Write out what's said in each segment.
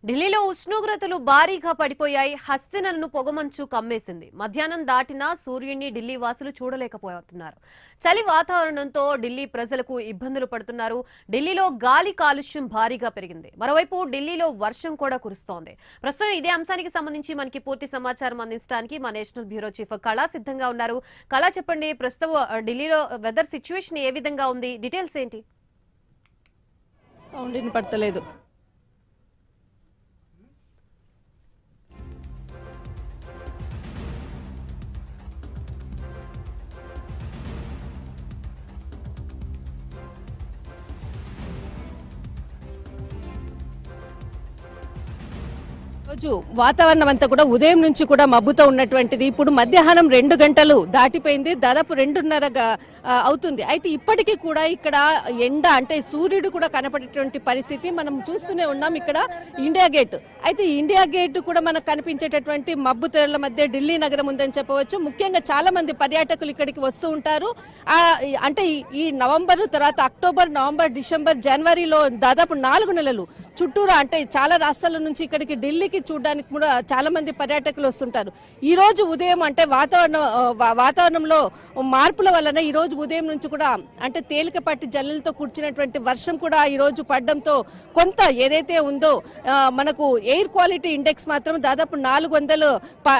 ఢిల్లీలో ఉష్ణోగ్రతలు భారీగా పడిపోయాయి. హస్తినలను పొగమంచు కమ్మేసింది. మధ్యాహ్నం దాటినా సూర్యుడిని ఢిల్లీ వాసులు చూడలేకపోతున్నారు. చలి వాతావరణంతో ఢిల్లీ ప్రజలకు ఇబ్బందులు పడుతున్నారు. ఢిల్లీలో గాలి కాలుష్యం భారీగా పెరిగింది. మరోవైపు ఢిల్లీలో వర్షం కూడా కురుస్తోంది. ప్రస్తుతం ఇదే అంశానికి సంబంధించి మనకి పూర్తి సమాచారం అందించడానికి మా నేషనల్ బ్యూరో చీఫ్ కళా సిద్ధంగా ఉన్నారు. కళా, చెప్పండి, ప్రస్తుతం ఢిల్లీలో వెదర్ సిచ్యువేషన్ ఏ విధంగా ఉంది? డీటెయిల్స్ ఏంటి? సౌండ్ వినపడతలేదు. రోజు వాతావరణం అంతా కూడా ఉదయం నుంచి కూడా మబ్బుతో ఉన్నటువంటిది. ఇప్పుడు మధ్యాహ్నం 2 గంటలు దాటిపోయింది, దాదాపు 2:30 అవుతుంది. అయితే ఇప్పటికీ కూడా ఇక్కడ ఎండ అంటే సూర్యుడు కూడా కనపడేటువంటి పరిస్థితి మనం చూస్తూనే ఉన్నాం. ఇక్కడ ఇండియా గేట్, అయితే ఇండియా గేట్ కూడా మనకు కనిపించేటటువంటి మబ్బు తెరల మధ్య ఢిల్లీ నగరం ఉందని చెప్పవచ్చు. ముఖ్యంగా చాలా మంది పర్యాటకులు ఇక్కడికి వస్తూ ఉంటారు. అంటే ఈ నవంబర్ తర్వాత అక్టోబర్, నవంబర్, డిసెంబర్, జనవరిలో దాదాపు 4 నెలలు చుట్టూరా అంటే చాలా రాష్ట్రాల నుంచి ఇక్కడికి ఢిల్లీకి చూడడానికి కూడా చాలా మంది పర్యాటకులు వస్తుంటారు. ఈ రోజు ఉదయం అంటే వాతావరణంలో మార్పుల వలన ఈ రోజు ఉదయం నుంచి కూడా అంటే తేలికపాటి జల్లులతో కూర్చున్నటువంటి వర్షం కూడా ఈ రోజు పడడంతో కొంత ఏదైతే ఉందో మనకు ఎయిర్ క్వాలిటీ ఇండెక్స్ మాత్రం దాదాపు 400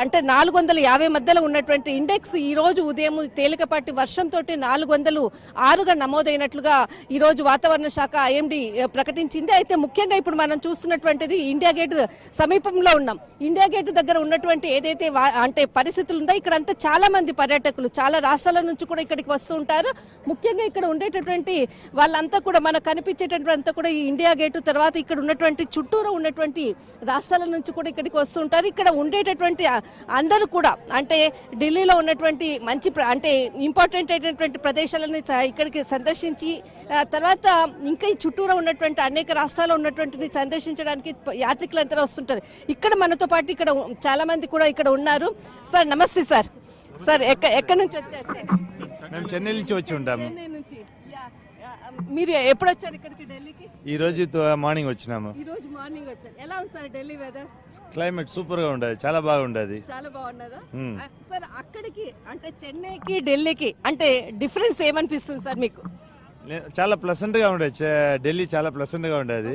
అంటే 450 మధ్యలో ఉన్నటువంటి ఇండెక్స్ ఈ రోజు ఉదయం తేలికపాటి వర్షంతో 406గా నమోదైనట్లుగా ఈ రోజు వాతావరణ శాఖ ఐఎండీ ప్రకటించింది. అయితే ముఖ్యంగా ఇప్పుడు మనం చూస్తున్నటువంటిది ఇండియా గేట్ సమీపంలో ఉన్నాం. ఇండియా గేట్ దగ్గర ఉన్నటువంటి ఏదైతే అంటే పరిస్థితులు ఉందో ఇక్కడ అంతా చాలా మంది పర్యాటకులు చాలా రాష్ట్రాల నుంచి కూడా ఇక్కడికి వస్తూ ఉంటారు. ముఖ్యంగా ఇక్కడ ఉండేటటువంటి వాళ్ళంతా కూడా మనకు కనిపించేటటువంటి అంతా కూడా ఈ ఇండియా గేట్ తర్వాత ఇక్కడ ఉన్నటువంటి చుట్టూరు ఉన్నటువంటి రాష్ట్రాల నుంచి కూడా ఇక్కడికి వస్తూ ఉంటారు. ఇక్కడ ఉండేటటువంటి అందరూ కూడా అంటే ఢిల్లీలో ఉన్నటువంటి మంచి అంటే ఇంపార్టెంట్ అయినటువంటి ప్రదేశాలని ఇక్కడికి సందర్శించి తర్వాత ఇంకా ఈ చుట్టూరు ఉన్నటువంటి అనేక రాష్ట్రాల్లో ఉన్నటువంటి సందర్శించడానికి యాత్రికులంతా వస్తుంటారు. ఇక్కడ మనతో పాటు ఇక్కడ చాలా మంది కూడా ఇక్కడ ఉన్నారు. సార్ నమస్తే. సార్ ఎక్కడి నుంచి వచ్చారు? మేము చెన్నై నుంచి వచ్చి ఉంటాము. చెన్నై నుంచి. మీరు ఎప్పుడు వచ్చారు ఇక్కడికి ఢిల్లీకి? ఈ రోజు మార్నింగ్ వచ్చినాము. ఈ రోజు మార్నింగ్ వచ్చారు. ఎలా ఉంది sir Delhi weather? Climate super గా ఉండదు, చాలా బాగుండదు. చాలా బాగున్నదా సార్? అక్కడికి అంటే చెన్నైకి ఢిల్లీకి అంటే డిఫరెన్స్ ఏమనిపిస్తుంది సార్ మీకు? చాలా ప్లసెంట్ గా ఉండదు. ఢిల్లీ చాలా ప్లసెంట్ గా ఉండదు.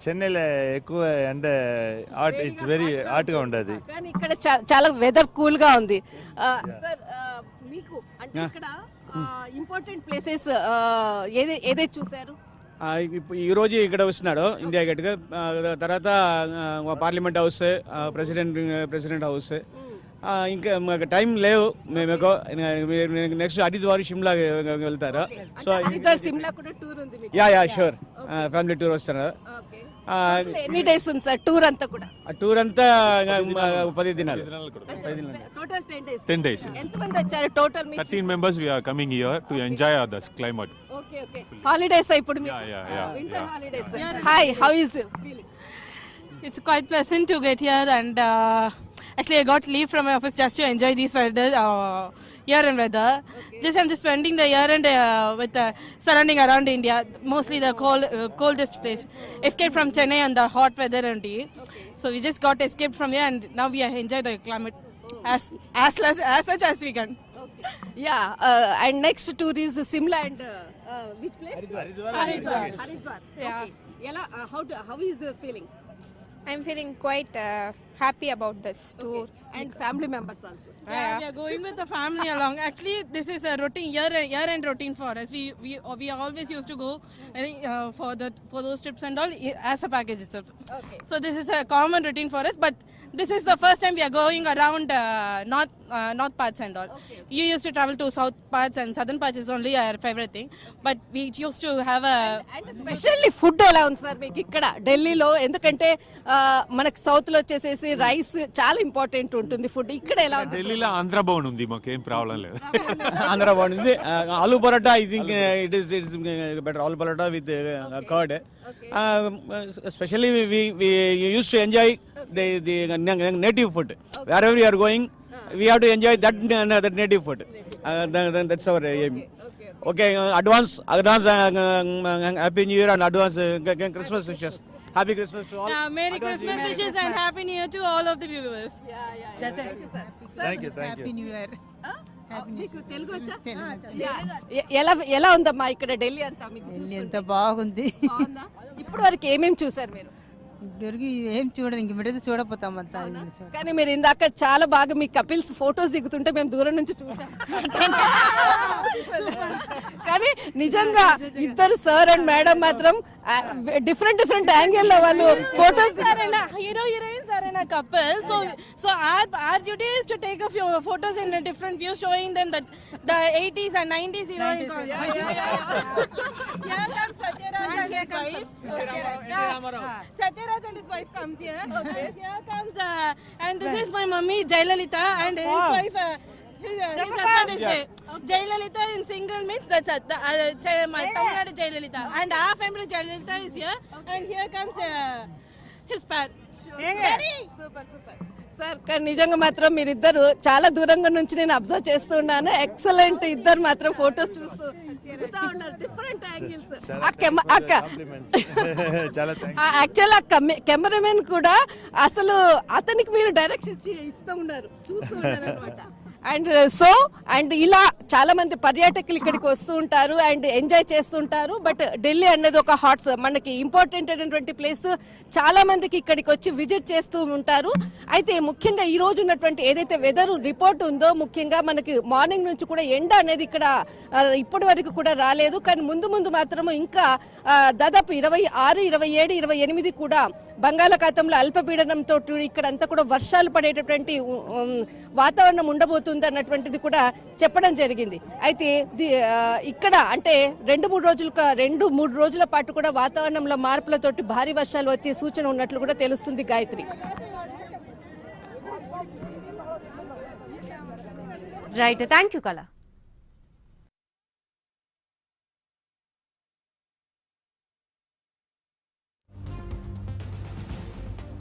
చెన్నైలో ఎక్కువ అంటే ఇట్స్ వెరీ హాట్ గా ఉండదు. కానీ ఇక్కడ చాలా వెదర్ కూల్ గా ఉంది. సార్ మీకు అంటే ఇక్కడ ఇంపార్టెంట్ ప్లేసెస్ ఏదైతే చూసారు? ఈ రోజు ఇక్కడ వస్తున్నాడు ఇండియా గేట్ తర్వాత పార్లమెంట్ హౌస్, ప్రెసిడెంట్ హౌస్. ఇంకా మాకు టైం లేవు. మేము నెక్స్ట్ హరిద్వార్, షిమ్లా వెళ్తారు. సో సిమ్లా కూడా టూర్ ఉంది మీకు? యా షూర్, ఫ్యామిలీ టూర్ వస్తున్నారు. ఎన్ని డేస్ ఉంది సార్ టూర్ అంతా కూడా? టూర్ అంతా 10 దినాలు. Total 10 days. ఎంతమంది వచ్చారు total? 13 members we are coming here to enjoy this climate. Okay. Holidays ఇప్పుడు మీకు? Winter holidays. Hi, how is feeling? It's quite pleasant to get here, and actually I got leave from my office just to enjoy this weather, year-end weather. Okay. I'm just spending the year-end with surrounding around India, mostly the coldest place. Escaped from Chennai and the hot weather only. Okay. So we just got escaped from here, and now we enjoy the climate as such as we can. Okay. Yeah, and next tour is Simla and which place? Haridwar. Yeah. Okay. Yala, how is your feeling? I'm feeling quite happy about this tour. Okay. And family members also. Yeah, we are going with the family along. Actually, this is a routine year-end routine for us. We always used to go for those trips and all as a package itself. Okay. So this is a common routine for us, but this is the first time we are going around north parts and all. Okay. You used to travel to south parts, and southern parts is only our favorite thing. But we used to have a and especially food ఎలా ఉంది sir మీకు ఇక్కడ ఢిల్లీలో? ఎందుకంటే మనకి south లో వచ్చేసేసి rice చాలా ఇంపార్టెంట్ ఉంటుంది ఫుడ్. ఇక్కడ ఎలా ఉంది? ఢిల్లీలో ఆంధ్ర భవన్ ఉంది, మాకేం ప్రాబ్లం లేదు. ఆంధ్ర బాగుంది. Aloo paratha I think it is better. Aloo paratha with curd. Especially we used to enjoy the native food. Wherever we are going, we have to enjoy that native food. That's our aim. Okay, advance happy new year and advance Christmas wishes. Happy Christmas to all. Merry Christmas wishes and Happy New Year to all of the viewers. That's it. Thank you Telugu వచ్చా? ఎలా ఉందమ్మా ఇక్కడ ఢిల్లీ అంతా మీకు ఎంత బాగుంది. బాగుందా? ఇప్పటి వరకు ఏమేమి చూసారు మీరు? ఇప్పటివరకు ఏం చూడండి, ఇంక మిడత చూడపోతాం అంతా. కానీ మీరు ఇందాక చాలా బాగా మీ కపిల్స్ ఫొటోస్ దిగుతుంటే మేము దూరం నుంచి చూసాం. కానీ నిజంగా ఇద్దరు సార్ అండ్ మేడం మాత్రం డిఫరెంట్ యాంగిల్ లో వాళ్ళు photos Hero heroines are in a couple, so our duty is to take a few photos in different views, showing them that the 80s and 90s heroine. Here comes Satyaraj and his wife. Satyaraj and his wife comes here. And here comes and this is my mummy Jayalalitha and his wife. His husband is there. Jayalalitha in single means that's my Tamil Nadu Jayalalitha, and our family Jayalalitha is here. And here comes his pair. Sir కానీ నిజంగా మాత్రం మీరిద్దరు చాలా దూరంగా నుంచి నేను observe చేస్తూ ఉన్నాను. ఎక్సలెంట్, ఇద్దరు మాత్రం ఫొటోస్ చూస్తూ దిగుతా ఉన్నారు డిఫరెంట్ యాంగిల్స్. చాలా థ్యాంక్ యాక్చువల్ కెమెరామెన్ కూడా అసలు అతనికి మీరు డైరెక్షన్ ఇస్తూ ఉన్నారు, చూస్తూ ఉన్నారు అనమాట. అండ్ ఇలా చాలా మంది పర్యాటకులు ఇక్కడికి వస్తూ ఉంటారు అండ్ ఎంజాయ్ చేస్తుంటారు. బట్ ఢిల్లీ అనేది ఒక మనకి ఇంపార్టెంట్ అయినటువంటి ప్లేస్, చాలా మందికి ఇక్కడికి వచ్చి విజిట్ చేస్తూ ఉంటారు. అయితే ముఖ్యంగా ఈ రోజు ఉన్నటువంటి ఏదైతే వెదర్ రిపోర్ట్ ఉందో, ముఖ్యంగా మనకి మార్నింగ్ నుంచి కూడా ఎండ అనేది ఇక్కడ ఇప్పటి వరకు కూడా రాలేదు. కానీ ముందు మాత్రము ఇంకా దాదాపు 26, 27, 28 కూడా బంగాళాఖాతంలో అల్పపీడనంతో ఇక్కడంతా కూడా వర్షాలు పడేటటువంటి వాతావరణం ఉండబోతుంది అన్నటువంటిది కూడా చెప్పడం జరిగింది. అయితే ఇక్కడ అంటే 2-3 రోజుల పాటు కూడా వాతావరణంలో మార్పులతోటి భారీ వర్షాలు వచ్చే సూచన ఉన్నట్లు కూడా తెలుస్తుంది. గాయత్రి. రైట్, థ్యాంక్ యూ కళ.